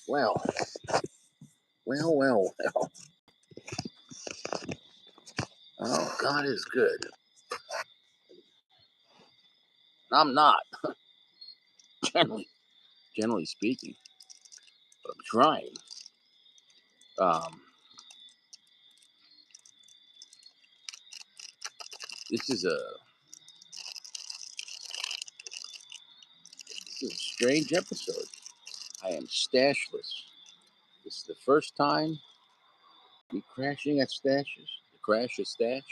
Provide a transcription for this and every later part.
Well, well. Oh, God is good. I'm not, generally, generally speaking, but I'm trying. Um, this is a strange episode. I am stashless. This is the first time me crashing at stashes. To crash a stash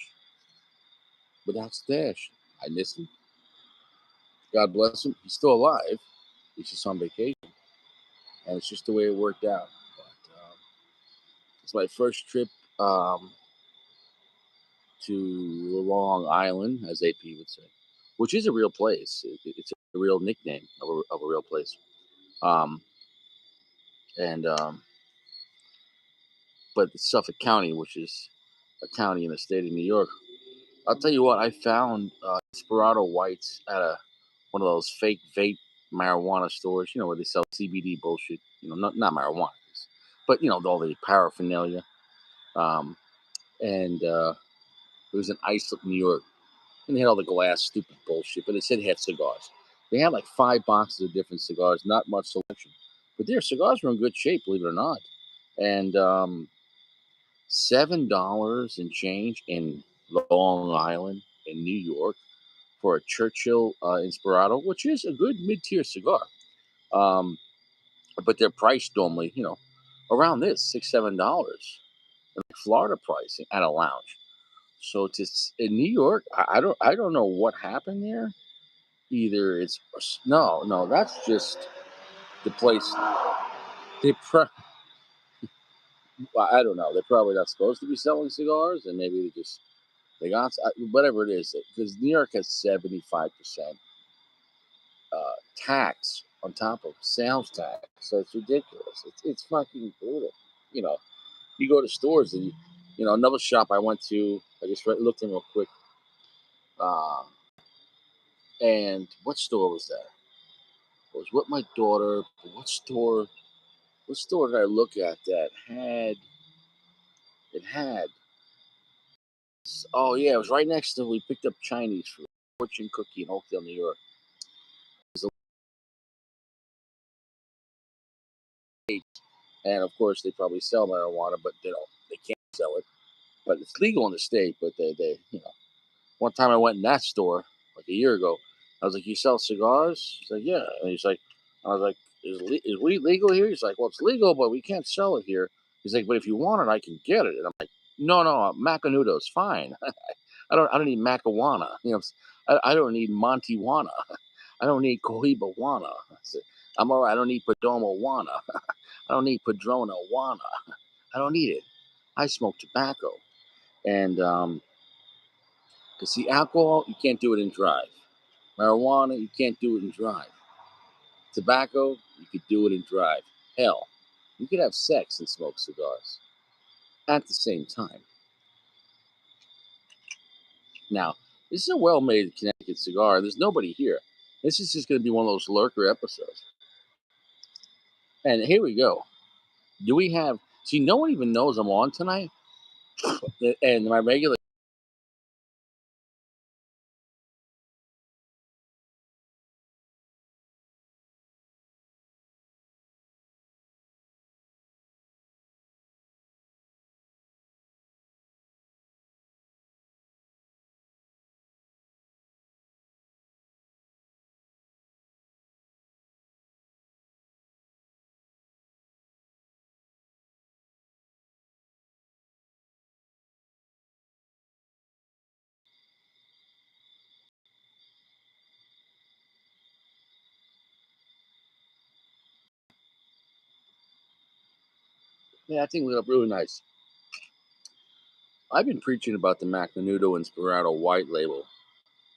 without stash. I miss him. God bless him. He's still alive. He's just on vacation, and it's just the way it worked out. But it's my first trip um, to Long Island, as AP would say, which is a real place. It's a real nickname of a real place. Um, and But it's Suffolk County, which is a county in the state of New York. I'll tell you what, I found Inspirado whites at one of those fake vape marijuana stores, where they sell CBD bullshit. Not marijuana, but all the paraphernalia. Um, and It was in Islip, New York, and they had all the glass, stupid bullshit. But they said they had cigars. They had like 5 boxes of different cigars, not much selection, but their cigars were in good shape, believe it or not. And $7 and change in Long Island in New York for a Churchill Inspirado, which is a good mid-tier cigar. Um, but they're priced normally, around this $6, $7, like Florida pricing at a lounge. So it's in New York. I don't know what happened there. Either it's no, that's just the place. They pro- I don't know. They're probably not supposed to be selling cigars, and maybe they got whatever it is, because New York has 75% tax on top of sales tax, so it's ridiculous. It's fucking brutal. You know, you go to stores and another shop I went to. I just looked in real quick, uh, and what store was that? I was with my daughter. But what store? What store did I look at that had it had? Oh yeah, it was right next to. We picked up Chinese food, fortune cookie in Oakdale, New York. It was and of course, they probably sell marijuana, but they can't sell it. But it's legal in the state. But one time I went in that store like a year ago. I was like, "You sell cigars?" He's like, "Yeah." And he's like, "I was like, is weed legal here?" He's like, "Well, it's legal, but we can't sell it here." He's like, "But if you want it, I can get it." And I'm like, "No, no, Macanudo's fine. I don't need Macawana. I don't need Montiwana. I don't need Cohibawana. I'm all right. I don't need Padoma Wana. I don't need Padrona Wana. I don't need it. I smoke tobacco." And Because see, alcohol, you can't do it and drive. Marijuana, you can't do it and drive. Tobacco, you could do it and drive. Hell, you could have sex and smoke cigars at the same time. Now, this is a well made Connecticut cigar. There's nobody here. This is just going to be one of those lurker episodes. And here we go. Do we have. See, no one even knows I'm on tonight. And my regular. Yeah, I think we look really nice. I've been preaching about the Macanudo Inspirado white label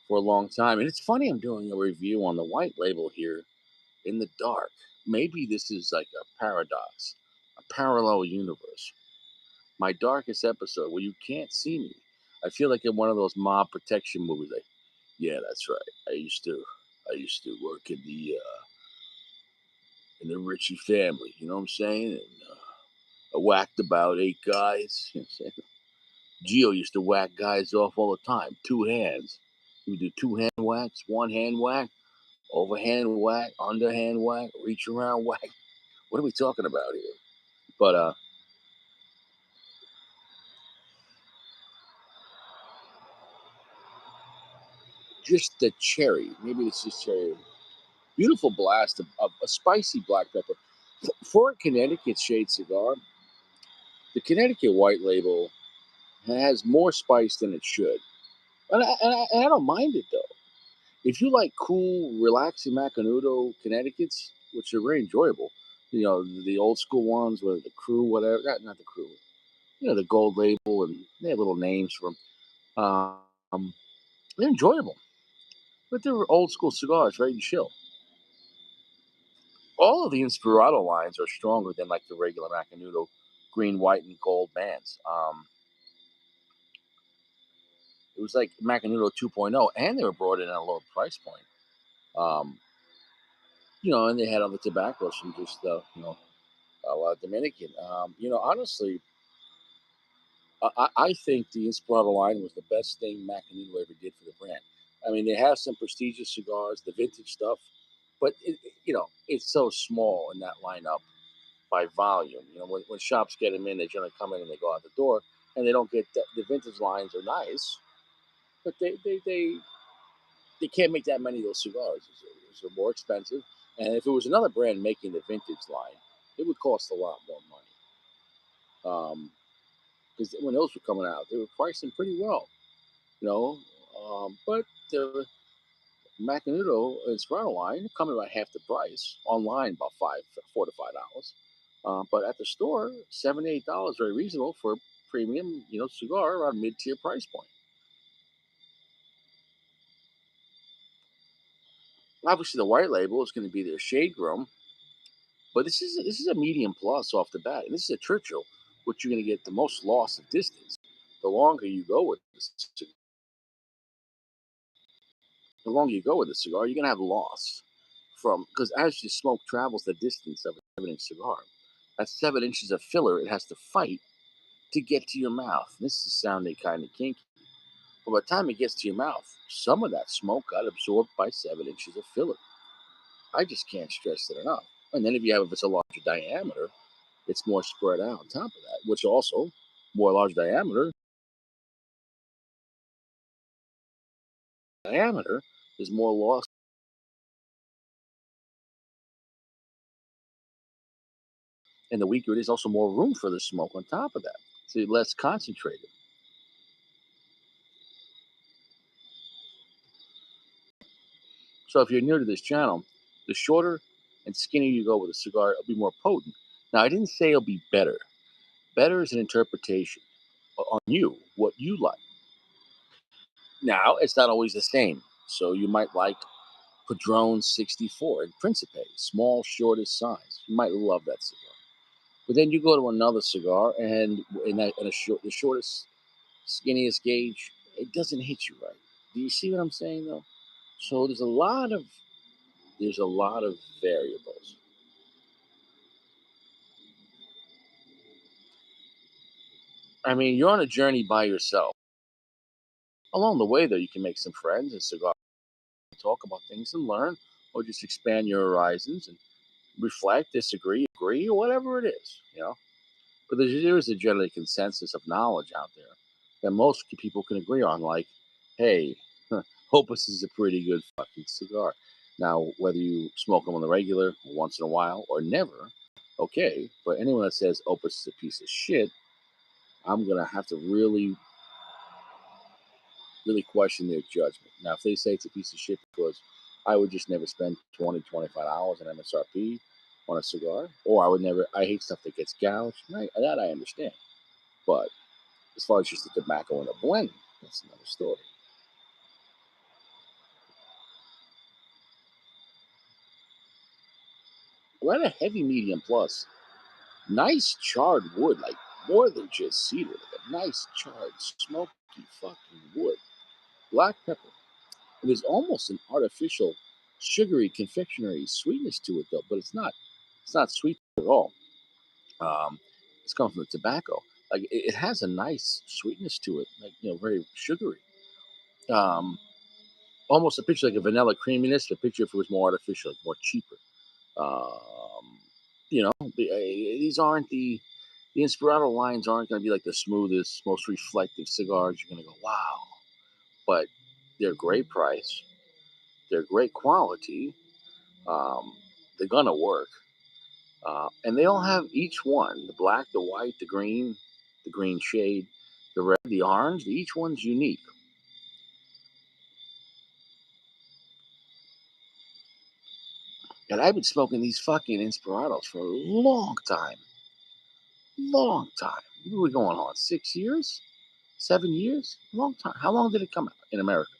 for a long time. And it's funny I'm doing a review on the white label here in the dark. Maybe this is like a paradox, a parallel universe. My darkest episode where you can't see me. I feel like in one of those mob protection movies. Like, yeah, that's right. I used to work in the in the Ritchie family. You know what I'm saying? And I whacked about 8 guys. You know what I'm saying? Gio used to whack guys off all the time, 2 hands. He would do 2 hand whacks, 1 hand whack, overhand whack, underhand whack, reach around whack. What are we talking about here? But just the cherry. Maybe this is cherry. Beautiful blast of a spicy black pepper. For a Connecticut shade cigar, the Connecticut White Label has more spice than it should. And I don't mind it though. If you like cool, relaxing Macanudo Connecticut's, which are very enjoyable, the old school ones with the crew, whatever, not the crew, the gold label, and they have little names for them. They're enjoyable, but they're old school cigars, very chill. All of the Inspirado lines are stronger than like the regular Macanudo green, white, and gold bands. It was like Macanudo 2.0, and they were brought in at a lower price point. Um, and they had other tobaccos from just Dominican. Honestly, I think the Inspirado line was the best thing Macanudo ever did for the brand. I mean, they have some prestigious cigars, the vintage stuff, but it's so small in that lineup by volume. When shops get them in, they generally come in and they go out the door, and they don't get the vintage lines are nice, but they can't make that many of those cigars. They're more expensive, and if it was another brand making the vintage line, it would cost a lot more money. Because when those were coming out, they were pricing pretty well, you know. But the Macanudo and Inspirado line come about half the price. Online, about $4 to $5. But at the store, $7 to $8, very reasonable for a premium, cigar around mid-tier price point. Obviously, the white label is going to be their shade room, but this is a medium plus off the bat, and this is a Churchill, which you're going to get the most loss of distance. The longer you go with this, the longer you go with the cigar, you're going to have loss from because as your smoke travels the distance of a 7-inch cigar, that's 7 inches of filler it has to fight to get to your mouth. This is sounding kind of kinky. But by the time it gets to your mouth, some of that smoke got absorbed by 7 inches of filler. I just can't stress it enough. And then if it's a larger diameter, it's more spread out on top of that, which also more large diameter is more loss, and the weaker it is, also more room for the smoke on top of that. So you're less concentrated. So if you're new to this channel, the shorter and skinnier you go with a cigar, it'll be more potent. Now I didn't say it'll be better. Better is an interpretation on you, what you like. Now it's not always the same. So you might like Padron 64 in Principe, small, shortest size. You might love that cigar. But then you go to another cigar, and the shortest, skinniest gauge, it doesn't hit you right. Do you see what I'm saying though? So there's a lot of variables. I mean, you're on a journey by yourself. Along the way, though, you can make some friends and cigar talk about things and learn, or just expand your horizons and reflect, disagree, agree, or whatever it is. But there is a general consensus of knowledge out there that most people can agree on. Like, hey, Opus is a pretty good fucking cigar. Now, whether you smoke them on the regular, once in a while, or never, okay. But anyone that says Opus is a piece of shit, I'm gonna have to really, really question their judgment. Now, if they say it's a piece of shit because I would just never spend 20 $25 on MSRP on a cigar, or I hate stuff that gets gouged, right? That I understand. But as far as just the tobacco and the blend, that's another story. We're at a heavy medium plus. Nice charred wood, like more than just cedar, like a nice charred, smoky fucking wood. Black pepper. And there's almost an artificial, sugary, confectionery sweetness to it, though, but it's not. It's not sweet at all. Um, it's coming from the tobacco. Like it has a nice sweetness to it, like very sugary. Um, Almost a picture like a vanilla creaminess. A picture if it was more artificial, like more cheaper. Um, these aren't the Inspirado lines aren't going to be like the smoothest, most reflective cigars. You're going to go, wow, but they're great price. They're great quality. Um, they're going to work. And they all have each one, the black, the white, the green shade, the red, the orange. Each one's unique. And I've been smoking these fucking Inspirados for a long time. Long time. We were going on 6 years, 7 years, long time. How long did it come out in America?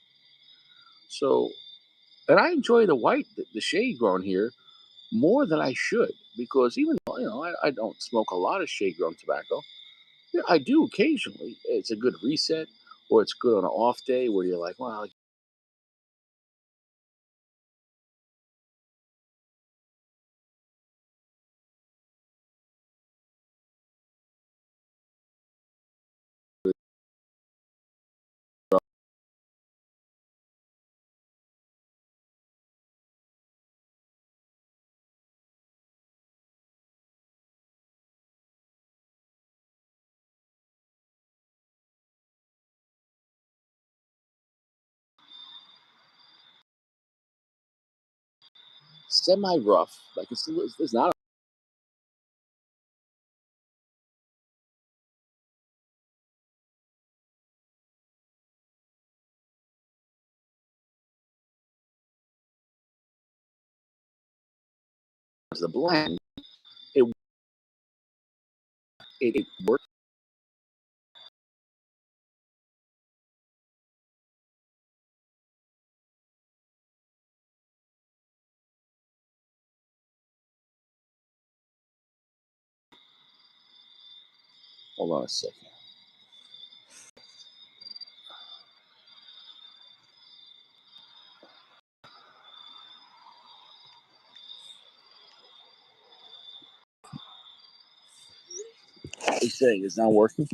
So, and I enjoy the white, the shade grown here more than I should because even though I don't smoke a lot of shade grown tobacco, yeah, I do occasionally. It's a good reset, or it's good on an off day where you're like, well, semi rough. Like it's not the blend. It it works. Hold on a second. He's saying it's not working.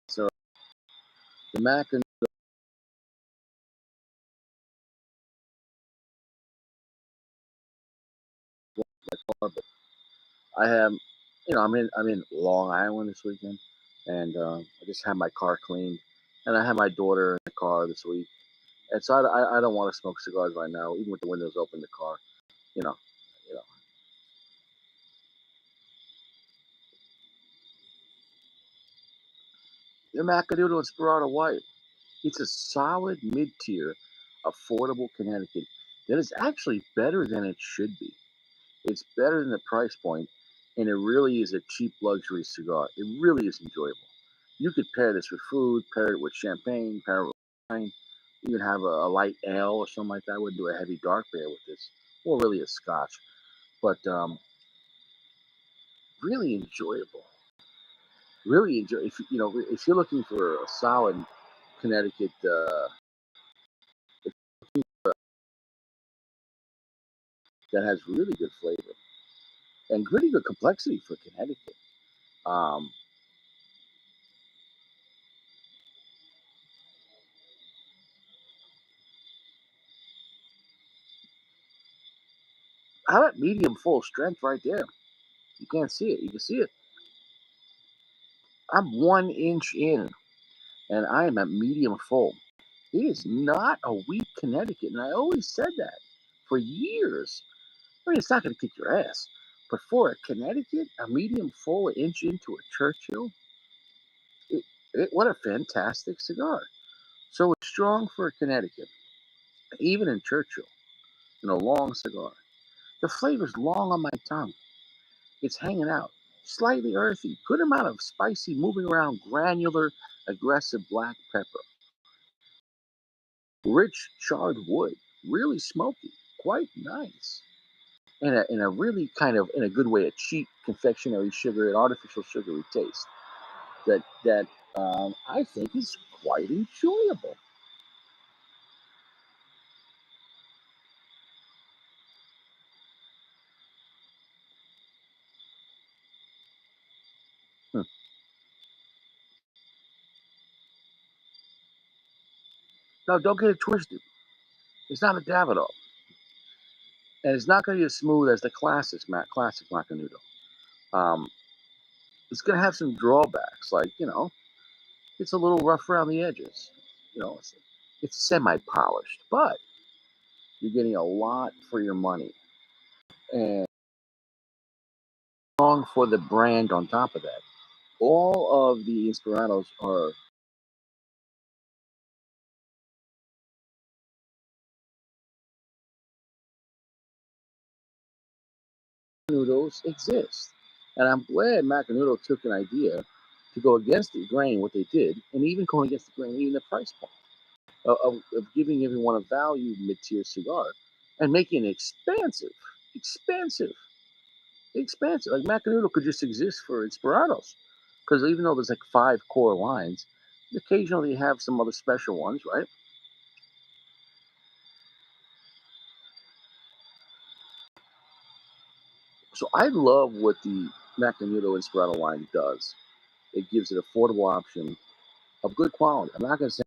So the Macanudo, but I have, I'm in Long Island this weekend, and I just had my car cleaned, and I had my daughter in the car this week, and so I don't want to smoke cigars right now, even with the windows open in the car. You know, you know. The Macanudo Inspirado White. It's a solid mid-tier, affordable Connecticut that is actually better than it should be. It's better than the price point, and it really is a cheap luxury cigar. It really is enjoyable. You could pair this with food, pair it with champagne, pair it with wine, even have a light ale or something like that. I would do a heavy dark beer with this, or really a scotch, but really enjoyable. Really enjoy. If if you're looking for a solid Connecticut that has really good flavor and really good complexity for Connecticut. Um, I'm at medium full strength right there. You can't see it. You can see it. I'm 1 inch in, and I am at medium full. It is not a weak Connecticut, and I always said that for years. I mean, it's not going to kick your ass, but for a Connecticut, a medium full, an inch into a Churchill, it, what a fantastic cigar. So it's strong for a Connecticut, even in Churchill, long cigar. The flavor's long on my tongue. It's hanging out, slightly earthy, good amount of spicy, moving around, granular, aggressive black pepper, rich charred wood, really smoky, quite nice. In a really kind of in a good way, a cheap confectionery sugar, an artificial sugary taste that I think is quite enjoyable. Hmm. Now, don't get it twisted. It's not a Davidoff, and it's not going to be as smooth as the classic Macanudo. Um, it's going to have some drawbacks, like it's a little rough around the edges. It's semi-polished, but you're getting a lot for your money, and strong for the brand on top of that. All of the Inspirados are noodles exist. And I'm glad Macanudo took an idea to go against the grain, what they did, and even going against the grain, even the price point of giving everyone a value mid-tier cigar and making it expensive, expensive. Like Macanudo could just exist for Inspirados because even though there's like 5 core lines, occasionally you have some other special ones, right? So I love what the Macanudo Inspirato line does. It gives an affordable option of good quality. I'm not going to say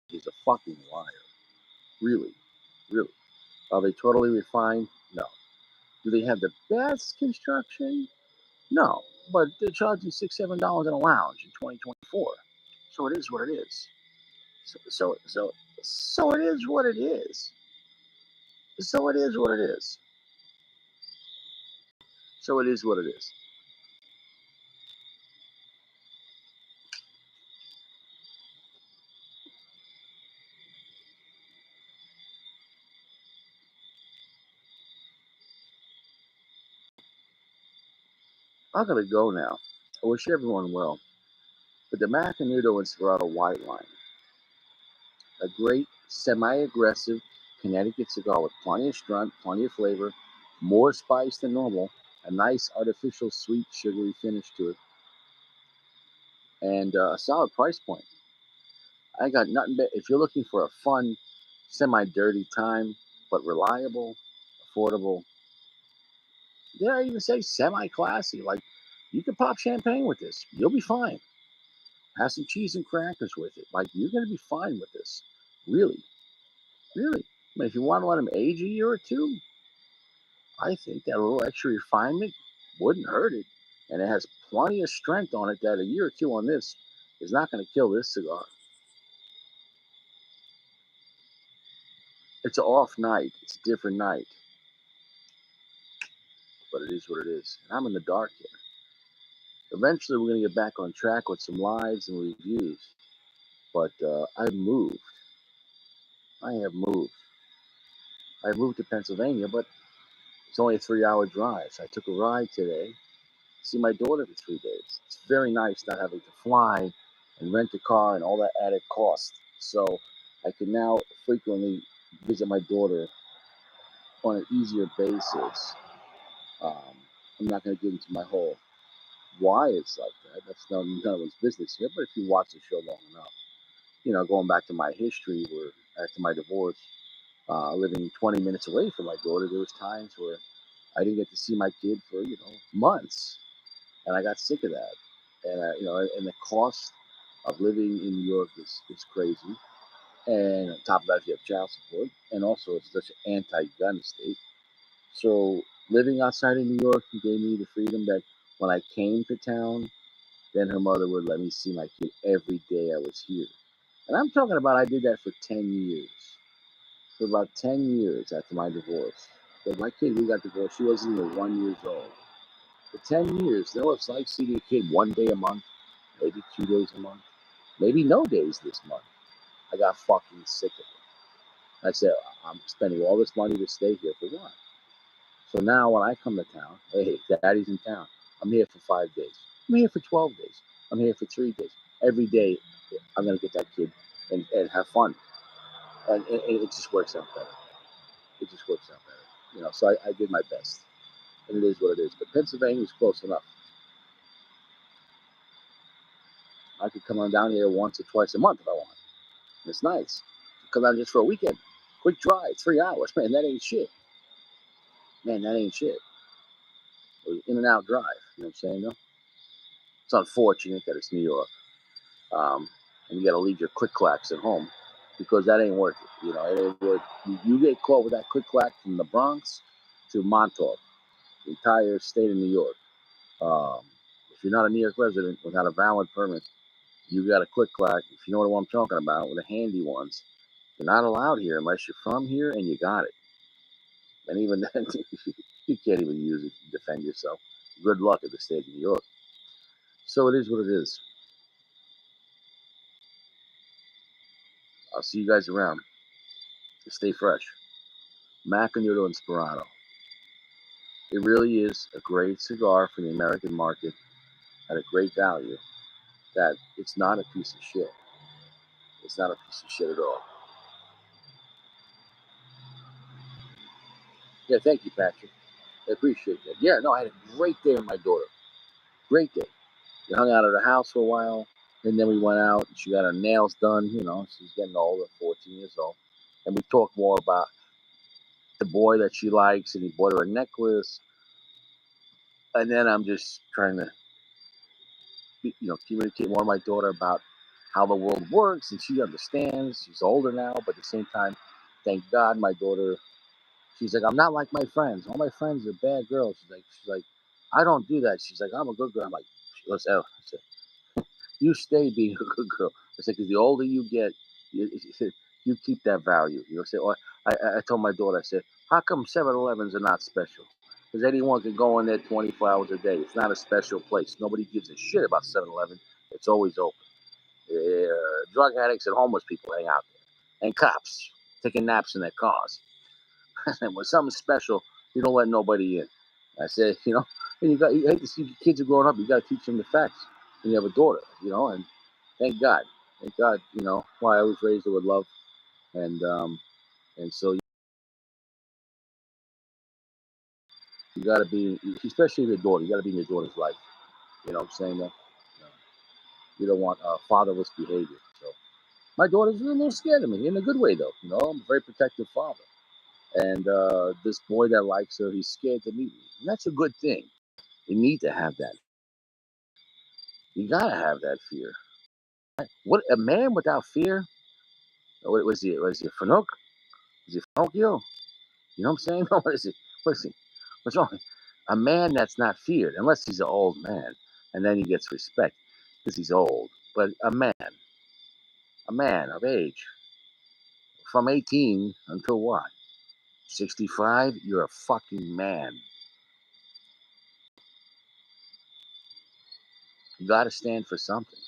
he's a fucking liar. Really, really. Are they totally refined? No. Do they have the best construction? No. But they're charging $6, $7 in a lounge in 2024. So it is what it is. So it is what it is. So it is what it is. So it is what it is. I'm gonna go now. I wish everyone well. But the Macanudo Inspirato White Line, a great semi-aggressive Connecticut cigar with plenty of strength, plenty of flavor, more spice than normal, a nice artificial sweet sugary finish to it, and a solid price point. I got nothing but if you're looking for a fun, semi-dirty time, but reliable, affordable. Dare I even say semi-classy? Like you can pop champagne with this. You'll be fine. Have some cheese and crackers with it. Like you're gonna be fine with this. Really, really. I mean, if you want to let them age a year or two, I think that a little extra refinement wouldn't hurt it. And it has plenty of strength on it that a year or two on this is not going to kill this cigar. It's an off night. It's a different night, but it is what it is. And I'm in the dark here. Eventually, we're going to get back on track with some lives and reviews. But I've moved. I have moved. I moved to Pennsylvania, but it's only a 3 hour drive. So I took a ride today see my daughter for 3 days. It's very nice not having to fly and rent a car and all that added cost. So I can now frequently visit my daughter on an easier basis. Um, I'm not going to get into my whole why it's like that. That's none of one's business here. But if you watch the show long enough, going back to my history, where after my divorce, living 20 minutes away from my daughter, there was times where I didn't get to see my kid for months, and I got sick of that. And and the cost of living in New York is crazy. And on top of that, you have child support, and also it's such an anti-gun state. So living outside of New York gave me the freedom that when I came to town, then her mother would let me see my kid every day I was here. And I'm talking about I did that for 10 years. For about 10 years after my divorce. But my kid, we got divorced, she wasn't even 1 year old. For 10 years, it's like seeing a kid one day a month, maybe 2 days a month, maybe no days this month. I got fucking sick of it. I said, I'm spending all this money to stay here for what? So now when I come to town, hey, daddy's in town. I'm here for 5 days. I'm here for 12 days. I'm here for 3 days. Every day, I'm going to get that kid and have fun. And it just works out better. It just works out better. So I did my best. And it is what it is. But Pennsylvania is close enough. I could come on down here once or twice a month if I want. And it's nice. Come down just for a weekend. Quick drive, 3 hours. Man, that ain't shit. Man, that ain't shit. In and out drive. You know what I'm saying? No? It's unfortunate that it's New York. And you got to leave your click clacks at home because that ain't worth it. You get caught with that click clack from the Bronx to Montauk, the entire state of New York. Um, if you're not a New York resident without a valid permit, you got a click clack. If you know what I'm talking about, with the handy ones, you're not allowed here unless you're from here and you got it. And even then, you can't even use it to defend yourself. Good luck at the state of New York. So it is what it is. I'll see you guys around. Stay fresh. Macanudo Inspirado. It really is a great cigar for the American market at a great value. That it's not a piece of shit. It's not a piece of shit at all. Yeah, thank you, Patrick. I appreciate that. Yeah, no, I had a great day with my daughter. Great day. We hung out at her house for a while, and then we went out. And she got her nails done. She's getting older, 14 years old, and we talked more about the boy that she likes, and he bought her a necklace. And then I'm just trying to, communicate more to my daughter about how the world works, and she understands. She's older now, but at the same time, thank God, my daughter. She's like, I'm not like my friends. All my friends are bad girls. She's like, I don't do that. She's like, I'm a good girl. I'm like, listen, you stay being a good girl. I said, because the older you get, you keep that value. Say, oh, I told my daughter, I said, how come 7-Elevens are not special? Because anyone can go in there 24 hours a day. It's not a special place. Nobody gives a shit about 7-Eleven. It's always open. Drug addicts and homeless people hang out there. And cops taking naps in their cars. And when something's special, you don't let nobody in. I said, and you hate to see kids are growing up. You got to teach them the facts. And you have a daughter, and thank God, why I was raised her with love, and so you got to be, especially your daughter. You got to be in your daughter's life. You know what I'm saying? You don't want fatherless behavior. So my daughter's a little scared of me in a good way, though. I'm a very protective father, and this boy that likes her, he's scared to meet me, and that's a good thing. You need to have that. You gotta have that fear. What a man without fear? What was he? Was he Fanuc? Was he Finocchio? You know what I'm saying? What is he? What is he? What's wrong? A man that's not feared, unless he's an old man, and then he gets respect because he's old. But a man of age, from 18 until what? 65? You're a fucking man. You got to stand for something.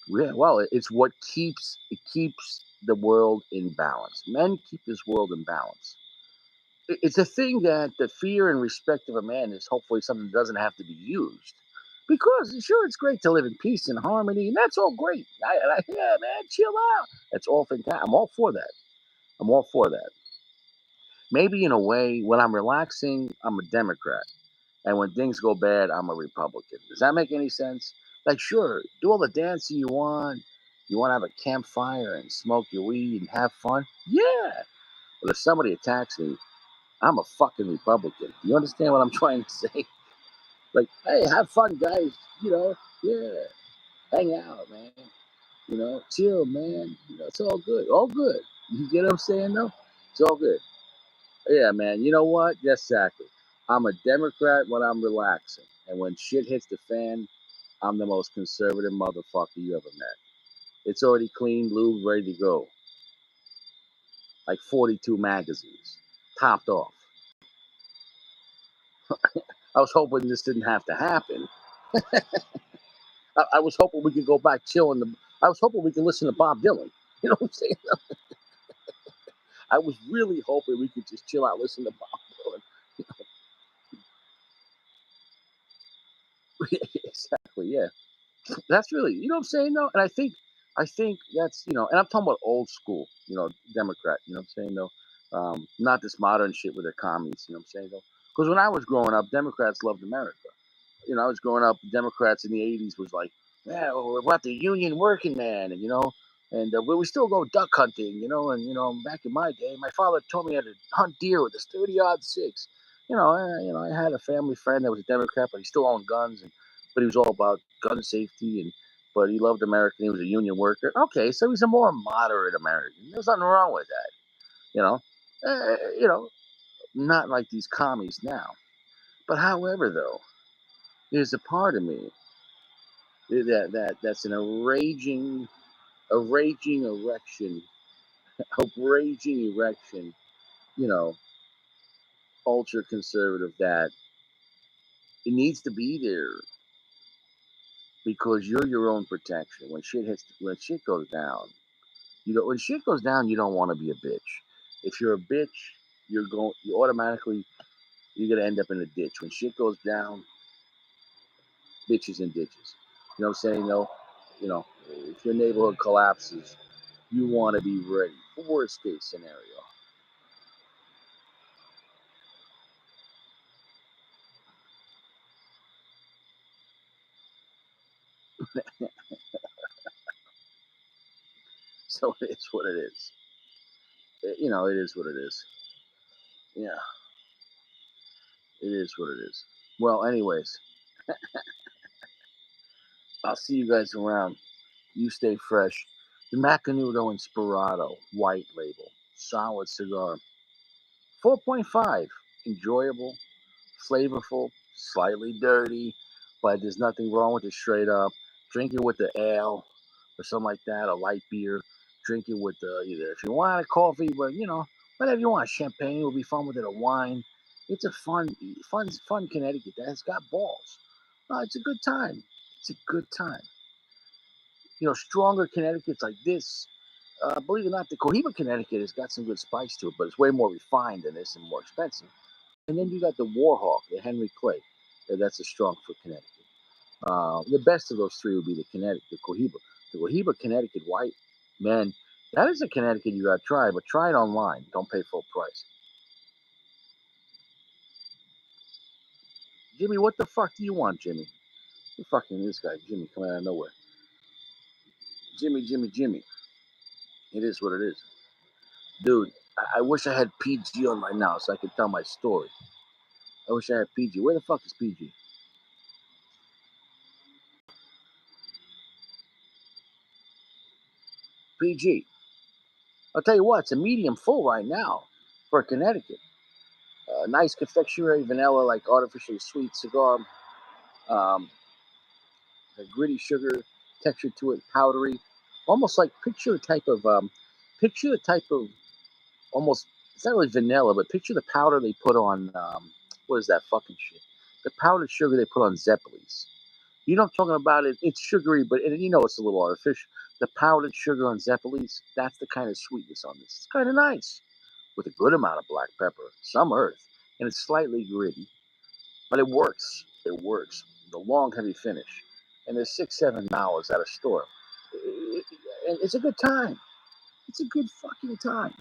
Yeah, well, it's what keeps the world in balance. Men keep this world in balance. It's a thing that the fear and respect of a man is hopefully something that doesn't have to be used. Because sure, it's great to live in peace and harmony, and that's all great. Yeah, man, chill out. That's all fantastic. I'm all for that. I'm all for that. Maybe in a way, when I'm relaxing, I'm a Democrat, and when things go bad, I'm a Republican. Does that make any sense? Like, sure, do all the dancing you want. You want to have a campfire and smoke your weed and have fun? Yeah. But if somebody attacks me, I'm a fucking Republican. You understand what I'm trying to say? Like, hey, have fun, guys. Yeah, hang out, man. Chill, man. It's all good. All good. You get what I'm saying, though? It's all good. Yeah, man. You know what? Yes, exactly. I'm a Democrat when I'm relaxing. And when shit hits the fan, I'm the most conservative motherfucker you ever met. It's already clean, lube, ready to go. Like 42 magazines, topped off. I was hoping this didn't have to happen. I was hoping we could go back chilling. I was hoping we could listen to Bob Dylan. You know what I'm saying? I was really hoping we could just chill out, listen to Bob Dylan. Exactly. Yeah. That's really, you know what I'm saying though. And I think that's and I'm talking about old school, Democrat. You know what I'm saying though. Not this modern shit with their commies. You know what I'm saying though. Because when I was growing up, Democrats loved America. I was growing up, Democrats in the '80s was like, yeah, well, we're about the union working man, and we still go duck hunting, and back in my day, my father taught me how to hunt deer with this 30-aught six. I had a family friend that was a Democrat, but he still owned guns, but he was all about gun safety, but he loved America. He was a union worker. Okay, so he's a more moderate American. There's nothing wrong with that, you know. Uh, you know, not like these commies now. But however, though, there's a part of me that's a raging erection, a raging erection, you know, ultra conservative that it needs to be there because you're your own protection. When shit goes down, when shit goes down, you don't want to be a bitch. If you're a bitch, you're gonna end up in a ditch. When shit goes down, bitches and ditches. You know what I'm saying? Though, if your neighborhood collapses, you want to be ready. Worst case scenario. So it's what it is. It is what it is. Yeah, it is what it is. Well, anyways, I'll see you guys around. You stay fresh. The Macanudo Inspirado white label, solid cigar, 4.5, enjoyable, flavorful, slightly dirty, but there's nothing wrong with it straight up. Drink it with the ale or something like that, a light beer. Drink it with either if you want a coffee, but whatever you want. Champagne will be fun with it, a wine. It's a fun Connecticut that's got balls. It's a good time. It's a good time. Stronger Connecticut's like this. Believe it or not, the Cohiba Connecticut has got some good spice to it, but it's way more refined than this and more expensive. And then you got the Warhawk, the Henry Clay. That's a strong for Connecticut. The best of those three would be the Cohiba. The Cohiba Connecticut White, man, that is a Connecticut you got to try, but try it online. Don't pay full price. Jimmy, what the fuck do you want, Jimmy? Who fucking this guy, Jimmy, coming out of nowhere? Jimmy, Jimmy, Jimmy. It is what it is. Dude, I wish I had PG on right now so I could tell my story. I wish I had PG. Where the fuck is PG? PG. I'll tell you what, it's a medium full right now for Connecticut. Nice confectionery, vanilla, like artificially sweet cigar. Um, a gritty sugar texture to it, powdery, almost like picture the type of almost. It's not really vanilla, but picture the powder they put on. What is that fucking shit? The powdered sugar they put on Zeppelis. You know what I'm talking about? It's sugary, but it's a little artificial. The powdered sugar on Zeppelis, that's the kind of sweetness on this. It's kind of nice with a good amount of black pepper, some earth, and it's slightly gritty, but it works. It works. the long, heavy finish, and there's 6, 7 hours at a store. And it's a good time. It's a good fucking time.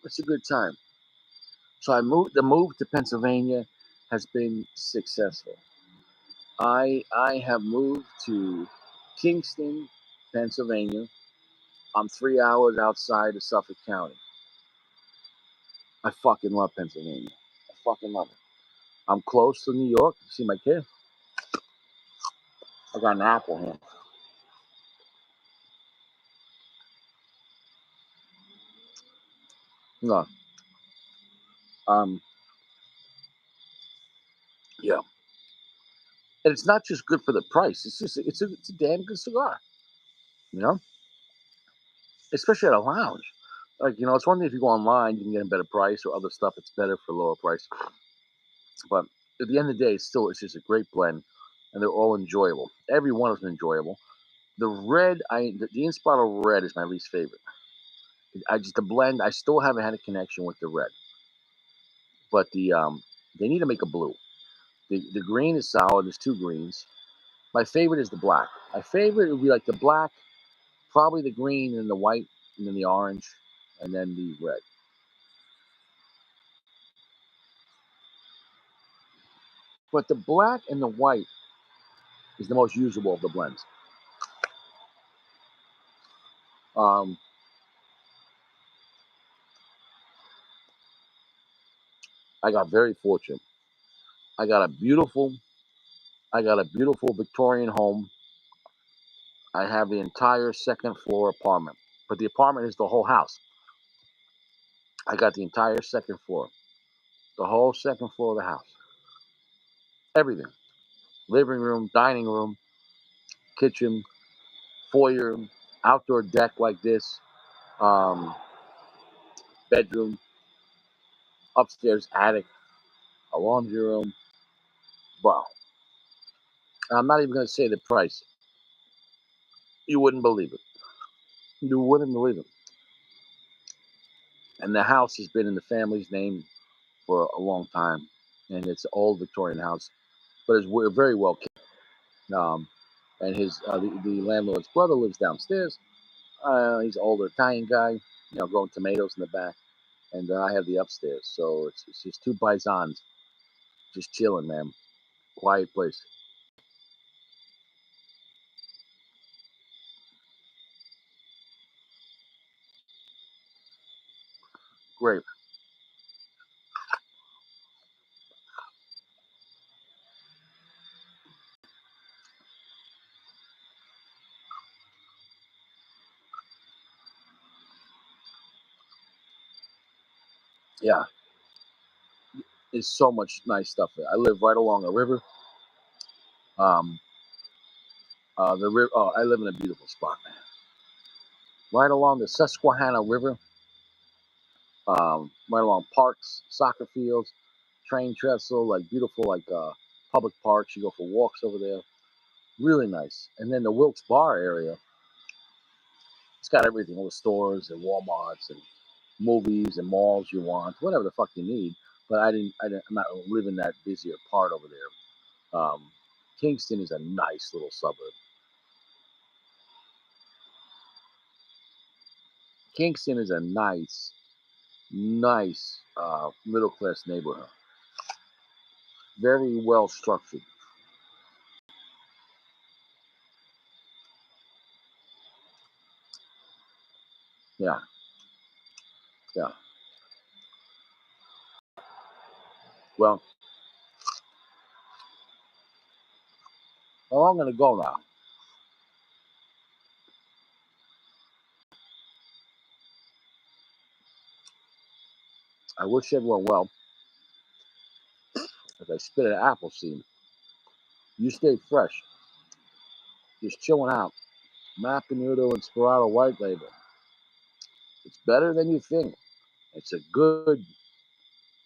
It's a good time. So I moved. The move to Pennsylvania has been successful. I have moved to Kingston, Pennsylvania. I'm 3 hours outside of Suffolk County. I fucking love Pennsylvania. I fucking love it. I'm close to New York. See my kid? I got an apple here. No. Um. Yeah. And it's not just good for the price. It's a damn good cigar. You know, especially at a lounge. Like it's one thing if you go online, you can get a better price or other stuff. It's better for lower price. But at the end of the day, it's just a great blend, and they're all enjoyable. Every one of them enjoyable. The red, the Inspirado red is my least favorite. The blend. I still haven't had a connection with the red, but they need to make a blue. The green is solid. There's two greens. My favorite is the black. My favorite would be like the black, probably the green and the white, and then the orange, and then the red. But the black and the white is the most usable of the blends. Um, I got very fortunate. I got a beautiful, I got a beautiful Victorian home. I have the entire second floor apartment, but the apartment is the whole house. I got the entire second floor, the whole second floor of the house, everything: living room, dining room, kitchen, foyer, outdoor deck like this, um, bedroom, upstairs attic, a laundry room. Wow. I'm not even going to say the price. You wouldn't believe it. You wouldn't believe it. And the house has been in the family's name for a long time, and it's an old Victorian house, but it's very well kept. Um, and the landlord's brother lives downstairs. He's an older Italian guy, growing tomatoes in the back, and I have the upstairs. So it's just two paisans just chilling, man. Quiet place. Great. Yeah, there's so much nice stuff there. I live right along a river. Um, the river. Oh, I live in a beautiful spot, man. Right along the Susquehanna River. Right along parks, soccer fields, train trestle, like beautiful, like public parks. You go for walks over there. Really nice. And then the Wilkes Bar area, it's got everything, all the stores and Walmarts and movies and malls you want, whatever the fuck you need. But I'm not living that busier part over there. Kingston is a nice little suburb. Kingston is a nice middle class neighborhood. Very well structured. Yeah, yeah. Well, I'm gonna go now. I wish everyone well as I spit an apple seed. You stay fresh, just chilling out. Macanudo Inspirado White Label. It's better than you think. It's a good,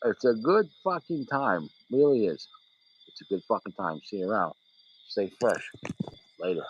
it's a good fucking time. Really is. It's a good fucking time. See you around. Stay fresh. Later.